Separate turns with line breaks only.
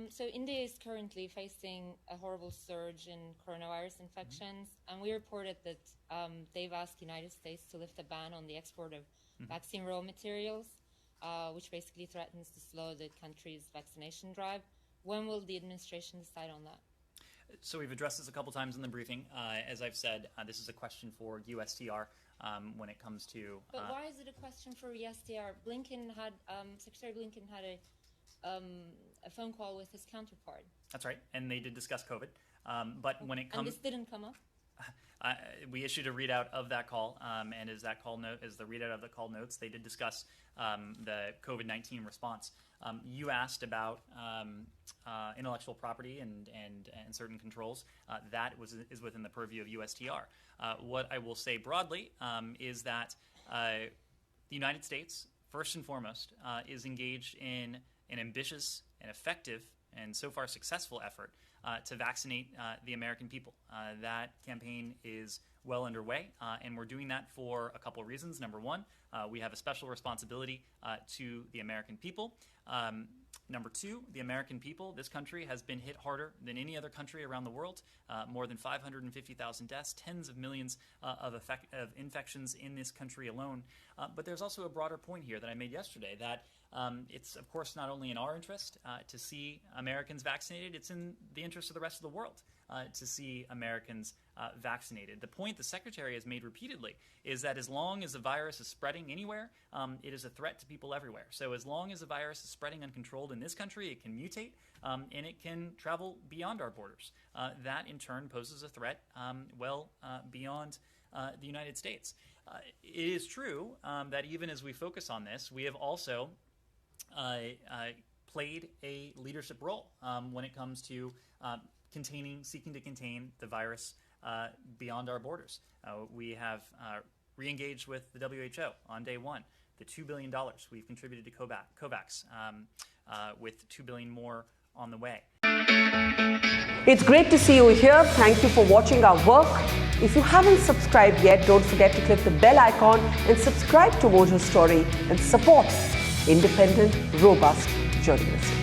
So India is currently facing a horrible surge in coronavirus infections, and we reported that they've asked United States to lift a ban on the export of vaccine raw materials, which basically threatens to slow the country's vaccination drive. When will the administration decide on that?
So we've addressed this a couple times in the briefing. As I've said, this is a question for USTR when it comes to...
But why is it a question for USTR? Secretary Blinken had a phone call with his counterpart.
That's right, and they did discuss COVID. But when it comes...
And this didn't come up?
We issued a readout of that call, and as the readout of the call notes, they did discuss the COVID-19 response. You asked about intellectual property and certain controls. That is within the purview of USTR. What I will say broadly is that the United States, first and foremost, is engaged in an ambitious and effective and so far successful effort to vaccinate the American people. That campaign is well underway, and we're doing that for a couple of reasons. Number one, we have a special responsibility to the American people. Number two, the American people, this country has been hit harder than any other country around the world. More than 550,000 deaths, tens of millions of infections in this country alone. But there's also a broader point here that I made yesterday, that it's, of course, not only in our interest to see Americans vaccinated, it's in the interest of the rest of the world to see Americans vaccinated. The point the Secretary has made repeatedly is that as long as the virus is spreading anywhere, it is a threat to people everywhere. So as long as the virus is spreading uncontrolled in this country, it can mutate and it can travel beyond our borders. That, in turn, poses a threat well beyond the United States. It is true that even as we focus on this, we have also played a leadership role when it comes to seeking to contain the virus beyond our borders. We have re-engaged with the WHO on day one. The $2 billion we've contributed to COVAX, with $2 billion more on the way.
It's great to see you here. Thank you for watching our work. If you haven't subscribed yet, don't forget to click the bell icon and subscribe to Mojo Story and support independent, robust journalism.